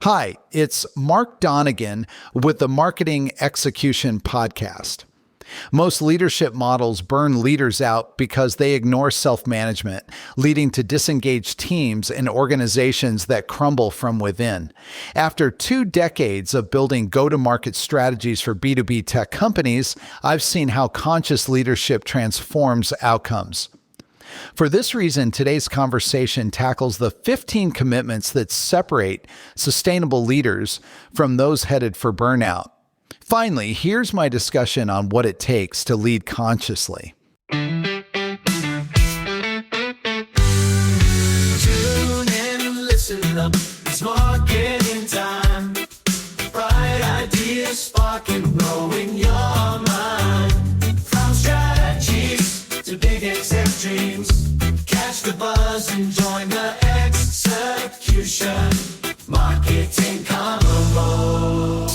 Hi, it's Mark Donegan with the Marketing Execution Podcast. Most leadership models burn leaders out because they ignore self-management, leading to disengaged teams and organizations that crumble from within. After 2 decades of building go-to-market strategies for B2B tech companies, I've seen how conscious leadership transforms outcomes. For this reason, today's conversation tackles the 15 commitments that separate sustainable leaders from those headed for burnout. Finally, here's my discussion on what it takes to lead consciously. Tune in, listen up, it's marketing time. Bright ideas sparking, growing your mind. From strategies to big exec dreams, catch the buzz and join the execution. Marketing convo.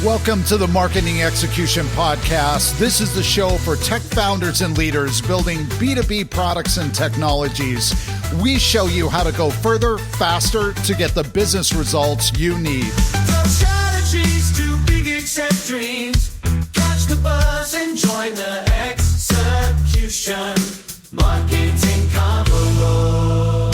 Welcome to the Marketing Execution Podcast. This is the show for tech founders and leaders building B2B products and technologies. We show you how to go further, faster to get the business results you need. From strategies to big exec dreams, catch the buzz and join the execution. Marketing convo.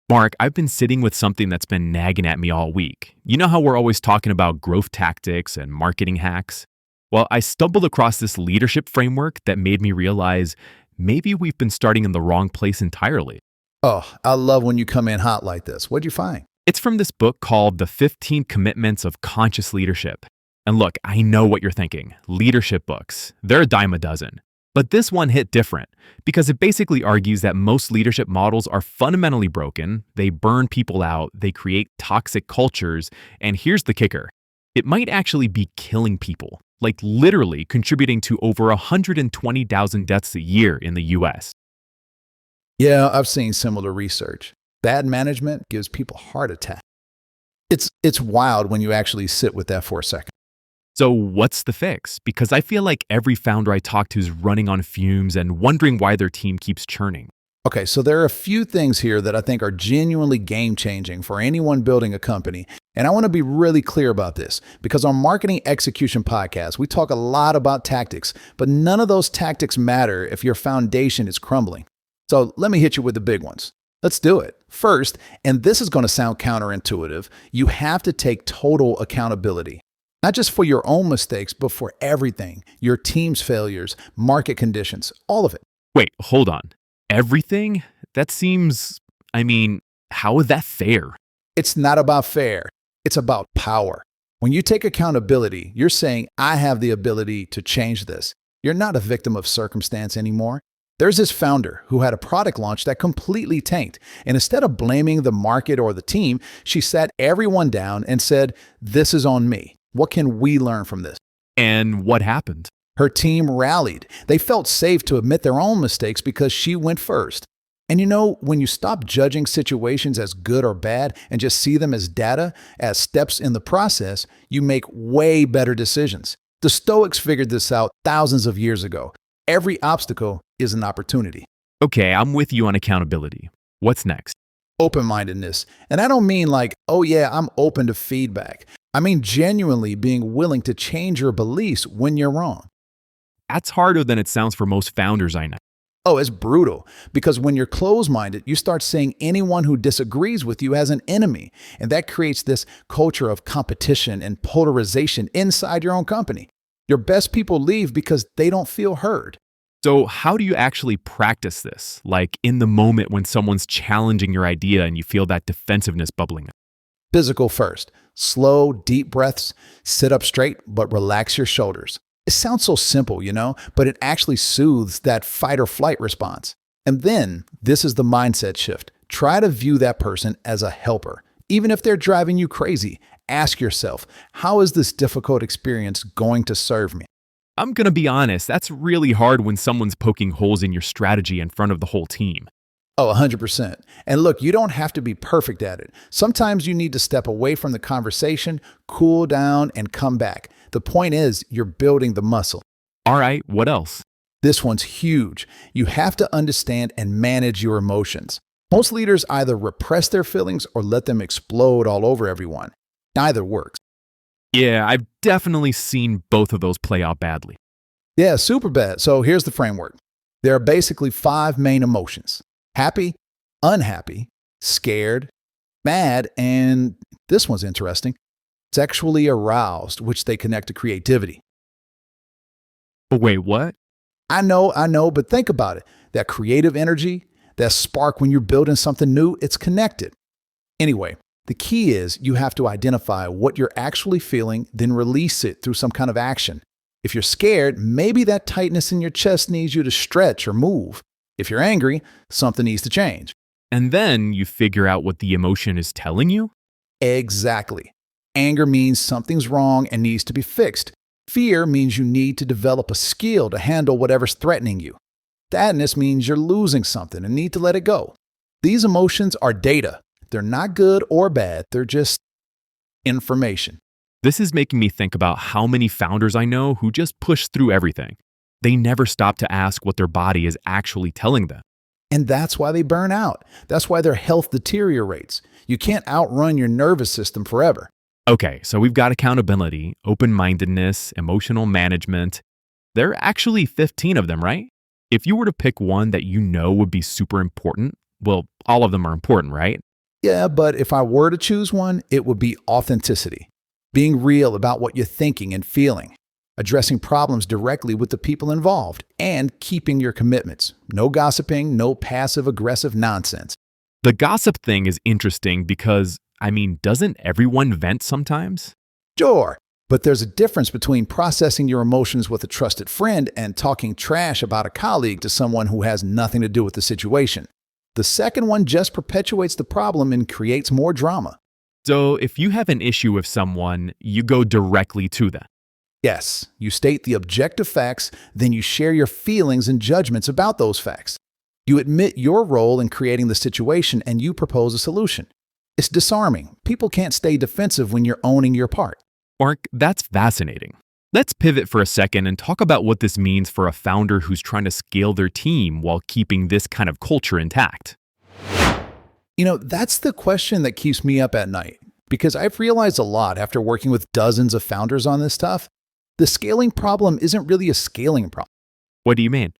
Mark, I've been sitting with something that's been nagging at me all week. You know how we're always talking about growth tactics and marketing hacks? Well, I stumbled across this leadership framework that made me realize maybe we've been starting in the wrong place entirely. Oh, I love when you come in hot like this. What'd you find? It's from this book called The 15 Commitments of Conscious Leadership. And look, I know what you're thinking. Leadership books, they're a dime a dozen. But this one hit different because it basically argues that most leadership models are fundamentally broken, they burn people out, they create toxic cultures, and here's the kicker. It might actually be killing people, like literally contributing to over 120,000 deaths a year in the US. Yeah, I've seen similar research. Bad management gives people heart attacks. It's wild when you actually sit with that for a second. So what's the fix? Because I feel like every founder I talk to is running on fumes and wondering why their team keeps churning. Okay, so there are a few things here that I think are genuinely game-changing for anyone building a company. And I want to be really clear about this because on Marketing Execution Podcast, we talk a lot about tactics, but none of those tactics matter if your foundation is crumbling. So let me hit you with the big ones. Let's do it. First, and this is going to sound counterintuitive, you have to take total accountability. Not just for your own mistakes, but for everything. Your team's failures, market conditions, all of it. Wait, hold on. Everything? That seems, how is that fair? It's not about fair. It's about power. When you take accountability, you're saying, I have the ability to change this. You're not a victim of circumstance anymore. There's this founder who had a product launch that completely tanked. And instead of blaming the market or the team, she sat everyone down and said, this is on me. What can we learn from this? And what happened? Her team rallied. They felt safe to admit their own mistakes because she went first. And you know, when you stop judging situations as good or bad and just see them as data, as steps in the process, you make way better decisions. The Stoics figured this out thousands of years ago. Every obstacle is an opportunity. Okay, I'm with you on accountability. What's next? Open-mindedness. And I don't mean like, oh yeah, I'm open to feedback. I mean genuinely being willing to change your beliefs when you're wrong. That's harder than it sounds for most founders I know. Oh, it's brutal because when you're closed-minded, you start seeing anyone who disagrees with you as an enemy. And that creates this culture of competition and polarization inside your own company. Your best people leave because they don't feel heard. So how do you actually practice this? Like in the moment when someone's challenging your idea and you feel that defensiveness bubbling up? Physical first. Slow, deep breaths. Sit up straight, but relax your shoulders. It sounds so simple, but it actually soothes that fight or flight response. And then, this is the mindset shift. Try to view that person as a helper. Even if they're driving you crazy, ask yourself, how is this difficult experience going to serve me? I'm going to be honest, that's really hard when someone's poking holes in your strategy in front of the whole team. Oh, 100%. And look, you don't have to be perfect at it. Sometimes you need to step away from the conversation, cool down, and come back. The point is, you're building the muscle. All right, what else? This one's huge. You have to understand and manage your emotions. Most leaders either repress their feelings or let them explode all over everyone. Neither works. Yeah, I've definitely seen both of those play out badly. Yeah, super bad. So here's the framework. There are basically 5 main emotions: happy, unhappy, scared, mad, and this one's interesting, sexually aroused, which they connect to creativity. But wait, what? I know, but think about it. That creative energy, that spark when you're building something new, it's connected. Anyway, the key is you have to identify what you're actually feeling, then release it through some kind of action. If you're scared, maybe that tightness in your chest needs you to stretch or move. If you're angry, something needs to change. And then you figure out what the emotion is telling you? Exactly. Anger means something's wrong and needs to be fixed. Fear means you need to develop a skill to handle whatever's threatening you. Sadness means you're losing something and need to let it go. These emotions are data. They're not good or bad. They're just information. This is making me think about how many founders I know who just push through everything. They never stop to ask what their body is actually telling them. And that's why they burn out. That's why their health deteriorates. You can't outrun your nervous system forever. Okay, so we've got accountability, open-mindedness, emotional management. There are actually 15 of them, right? If you were to pick one that you know would be super important, well, all of them are important, right? Yeah, but if I were to choose one, it would be authenticity. Being real about what you're thinking and feeling. Addressing problems directly with the people involved. And keeping your commitments. No gossiping, no passive-aggressive nonsense. The gossip thing is interesting because, doesn't everyone vent sometimes? Sure, but there's a difference between processing your emotions with a trusted friend and talking trash about a colleague to someone who has nothing to do with the situation. The second one just perpetuates the problem and creates more drama. So if you have an issue with someone, you go directly to them. Yes, you state the objective facts, then you share your feelings and judgments about those facts. You admit your role in creating the situation and you propose a solution. It's disarming. People can't stay defensive when you're owning your part. Mark, that's fascinating. Let's pivot for a second and talk about what this means for a founder who's trying to scale their team while keeping this kind of culture intact. That's the question that keeps me up at night, because I've realized a lot after working with dozens of founders on this stuff. The scaling problem isn't really a scaling problem. What do you mean?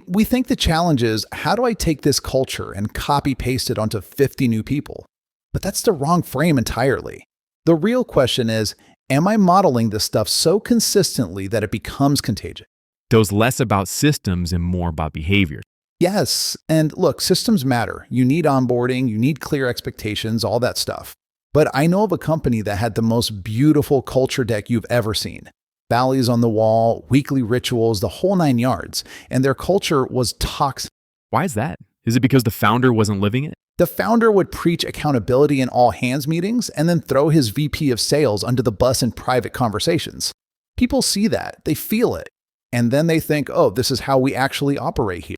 We think the challenge is, how do I take this culture and copy paste it onto 50 new people? But that's the wrong frame entirely. The real question is, am I modeling this stuff so consistently that it becomes contagious? So it's less about systems and more about behavior. Yes, and look, systems matter. You need onboarding, you need clear expectations, all that stuff. But I know of a company that had the most beautiful culture deck you've ever seen. Values on the wall, weekly rituals, the whole 9 yards. And their culture was toxic. Why is that? Is it because the founder wasn't living it? The founder would preach accountability in all hands meetings and then throw his VP of sales under the bus in private conversations. People see that, they feel it, and then they think, oh, this is how we actually operate here.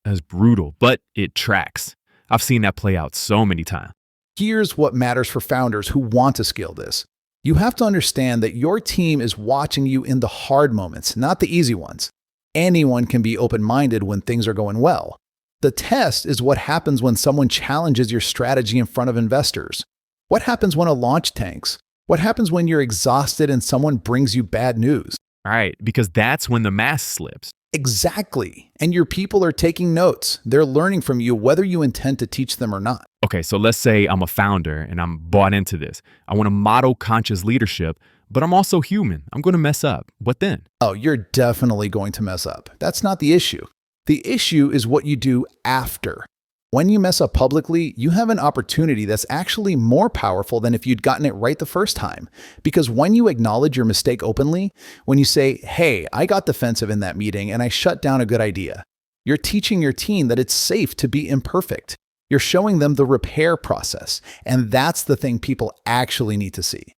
That's brutal, but it tracks. I've seen that play out so many times. Here's what matters for founders who want to scale this. You have to understand that your team is watching you in the hard moments, not the easy ones. Anyone can be open-minded when things are going well. The test is what happens when someone challenges your strategy in front of investors. What happens when a launch tanks? What happens when you're exhausted and someone brings you bad news? Right, because that's when the mask slips. Exactly. And your people are taking notes. They're learning from you whether you intend to teach them or not. Okay, so let's say I'm a founder and I'm bought into this. I want to model conscious leadership, but I'm also human. I'm going to mess up. What then? Oh, you're definitely going to mess up. That's not the issue. The issue is what you do after. When you mess up publicly, you have an opportunity that's actually more powerful than if you'd gotten it right the first time. Because when you acknowledge your mistake openly, when you say, hey, I got defensive in that meeting and I shut down a good idea, you're teaching your team that it's safe to be imperfect. You're showing them the repair process. And that's the thing people actually need to see.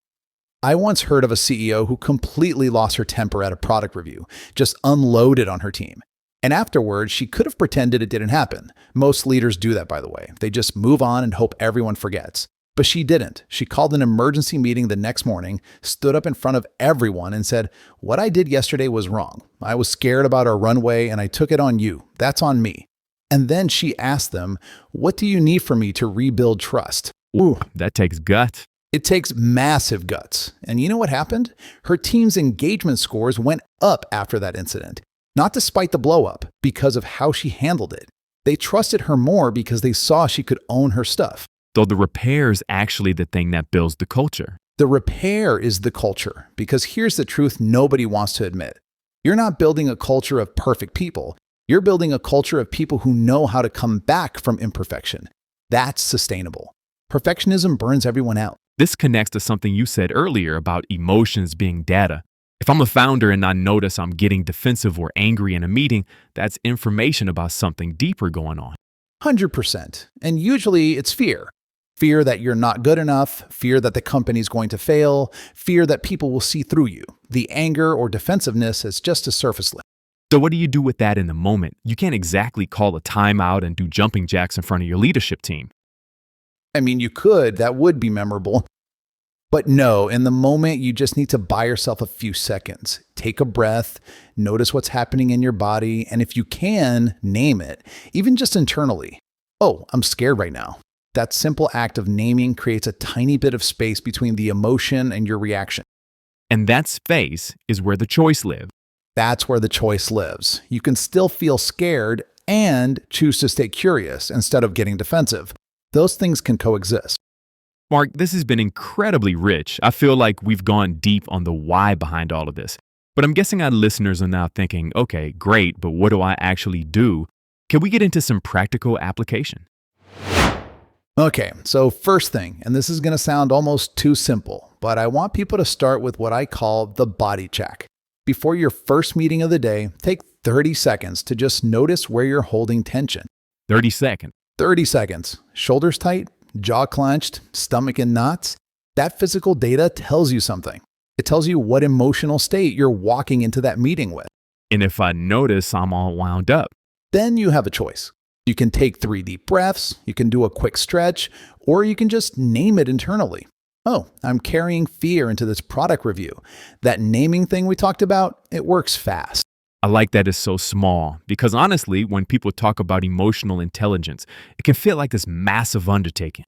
I once heard of a CEO who completely lost her temper at a product review, just unloaded on her team. And afterwards, she could have pretended it didn't happen. Most leaders do that, by the way. They just move on and hope everyone forgets. But she didn't. She called an emergency meeting the next morning, stood up in front of everyone and said, "What I did yesterday was wrong. I was scared about our runway and I took it on you. That's on me." And then she asked them, "What do you need from me to rebuild trust?" Ooh, that takes guts. It takes massive guts. And you know what happened? Her team's engagement scores went up after that incident. Not despite the blow up, because of how she handled it. They trusted her more because they saw she could own her stuff. So the repair is actually the thing that builds the culture. The repair is the culture, because here's the truth nobody wants to admit. You're not building a culture of perfect people. You're building a culture of people who know how to come back from imperfection. That's sustainable. Perfectionism burns everyone out. This connects to something you said earlier about emotions being data. If I'm a founder and I notice I'm getting defensive or angry in a meeting, that's information about something deeper going on. 100%. And usually it's fear. Fear that you're not good enough, fear that the company's going to fail, fear that people will see through you. The anger or defensiveness is just a surface level. So what do you do with that in the moment? You can't exactly call a timeout and do jumping jacks in front of your leadership team. I mean, you could, that would be memorable. But no, in the moment, you just need to buy yourself a few seconds. Take a breath, notice what's happening in your body, and if you can, name it, even just internally. "Oh, I'm scared right now." That simple act of naming creates a tiny bit of space between the emotion and your reaction. And that space is where the choice lives. That's where the choice lives. You can still feel scared and choose to stay curious instead of getting defensive. Those things can coexist. Mark, this has been incredibly rich. I feel like we've gone deep on the why behind all of this. But I'm guessing our listeners are now thinking, okay, great, but what do I actually do? Can we get into some practical application? Okay, so first thing, and this is going to sound almost too simple, but I want people to start with what I call the body check. Before your first meeting of the day, take 30 seconds to just notice where you're holding tension. 30 seconds. 30 seconds. Shoulders tight, jaw clenched, stomach in knots. That physical data tells you something. It tells you what emotional state you're walking into that meeting with. And if I notice I'm all wound up, Then you have a choice. You can take 3 deep breaths, you can do a quick stretch, or you can just name it internally. "Oh, I'm carrying fear into this product review." That naming thing we talked about, it works fast. I like that it's so small because honestly, when people talk about emotional intelligence, it can feel like this massive undertaking.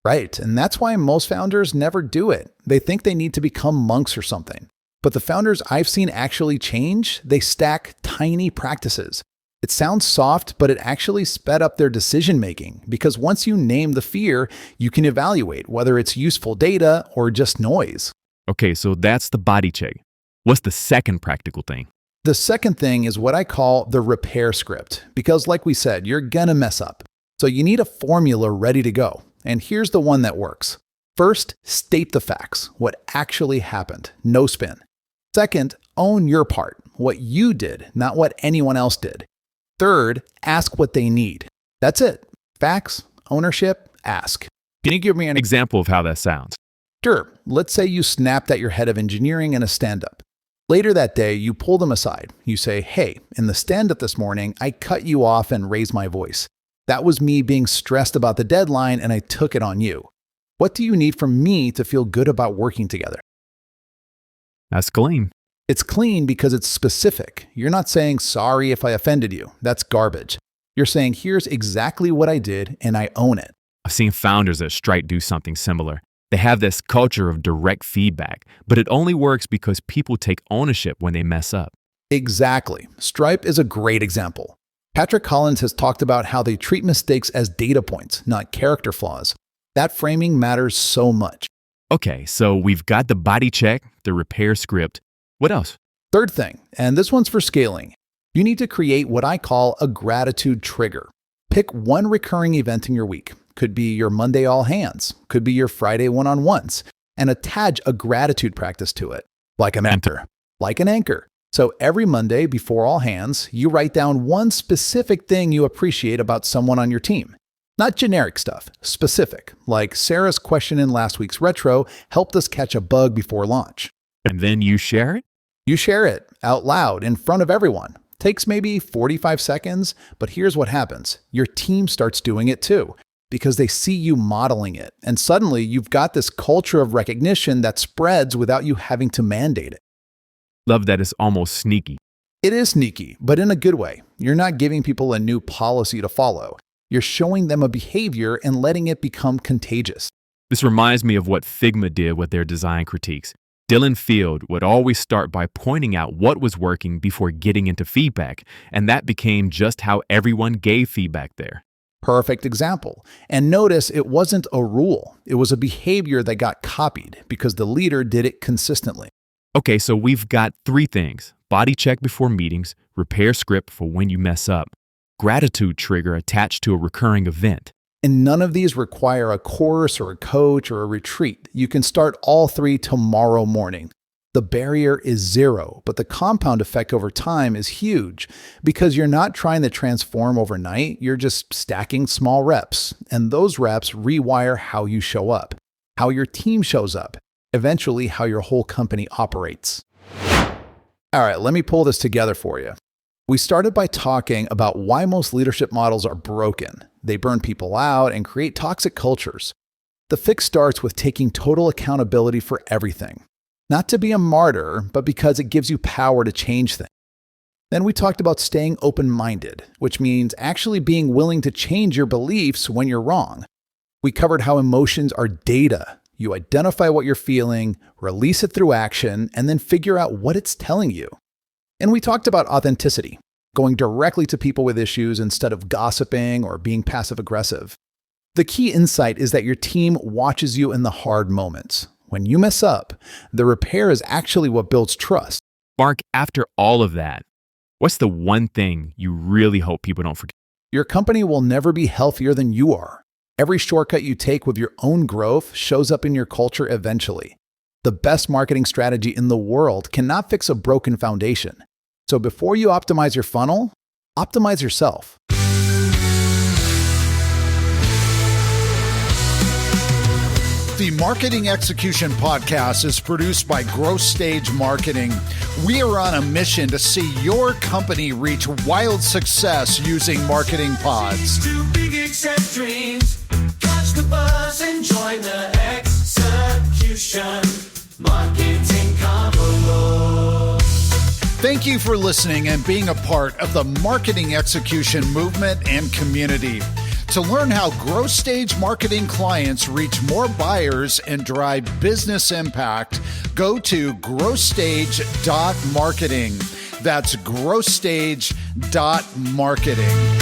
Right, and that's why most founders never do it. They think they need to become monks or something. But the founders I've seen actually change, they stack tiny practices. It sounds soft, but it actually sped up their decision making because once you name the fear, you can evaluate whether it's useful data or just noise. Okay, so that's the body check. What's the second practical thing? The second thing is what I call the repair script, because like we said, you're gonna mess up. So you need a formula ready to go. And here's the one that works. First, state the facts, what actually happened, no spin. Second, own your part, what you did, not what anyone else did. Third, ask what they need. That's it. Facts, ownership, ask. Can you give me an example of how that sounds? Sure, let's say you snapped at your head of engineering in a stand-up. Later that day, you pull them aside. You say, "Hey, in the stand-up this morning, I cut you off and raised my voice. That was me being stressed about the deadline and I took it on you. What do you need from me to feel good about working together?" That's clean. It's clean because it's specific. You're not saying, "Sorry if I offended you." That's garbage. You're saying, "Here's exactly what I did and I own it." I've seen founders at Stripe do something similar. They have this culture of direct feedback, but it only works because people take ownership when they mess up. Exactly. Stripe is a great example. Patrick Collins has talked about how they treat mistakes as data points, not character flaws. That framing matters so much. Okay, so we've got the body check, the repair script. What else? Third thing, and this one's for scaling. You need to create what I call a gratitude trigger. Pick one recurring event in your week. Could be your Monday all hands, could be your Friday one-on-ones, and attach a gratitude practice to it, like a mentor, like an anchor. So every Monday before all hands, you write down one specific thing you appreciate about someone on your team. Not generic stuff, specific, like Sarah's question in last week's retro helped us catch a bug before launch. And then you share it? You share it out loud in front of everyone. Takes maybe 45 seconds, but here's what happens. Your team starts doing it too. because they see you modeling it. And suddenly you've got this culture of recognition that spreads without you having to mandate it. Love that it's almost sneaky. It is sneaky, but in a good way. You're not giving people a new policy to follow. You're showing them a behavior and letting it become contagious. This reminds me of what Figma did with their design critiques. Dylan Field would always start by pointing out what was working before getting into feedback, and that became just how everyone gave feedback there. Perfect example. And notice it wasn't a rule. It was a behavior that got copied because the leader did it consistently. Okay, so we've got 3 things. Body check before meetings, repair script for when you mess up, gratitude trigger attached to a recurring event. And none of these require a course or a coach or a retreat. You can start all 3 tomorrow morning. The barrier is 0, but the compound effect over time is huge because you're not trying to transform overnight. You're just stacking small reps, and those reps rewire how you show up, how your team shows up, eventually how your whole company operates. All right, let me pull this together for you. We started by talking about why most leadership models are broken. They burn people out and create toxic cultures. The fix starts with taking total accountability for everything. Not to be a martyr, but because it gives you power to change things. Then we talked about staying open-minded, which means actually being willing to change your beliefs when you're wrong. We covered how emotions are data. You identify what you're feeling, release it through action, and then figure out what it's telling you. And we talked about authenticity, going directly to people with issues instead of gossiping or being passive-aggressive. The key insight is that your team watches you in the hard moments. When you mess up, the repair is actually what builds trust. Mark, after all of that, what's the one thing you really hope people don't forget? Your company will never be healthier than you are. Every shortcut you take with your own growth shows up in your culture eventually. The best marketing strategy in the world cannot fix a broken foundation. So before you optimize your funnel, optimize yourself. The Marketing Execution Podcast is produced by Growth Stage Marketing. We are on a mission to see your company reach wild success using marketing pods. Too big, accept dreams. Catch the buzz and join the execution. Marketing Convo. Thank you for listening and being a part of the Marketing Execution movement and community. To learn how growth stage marketing clients reach more buyers and drive business impact, go to growthstage.marketing. That's growthstage.marketing.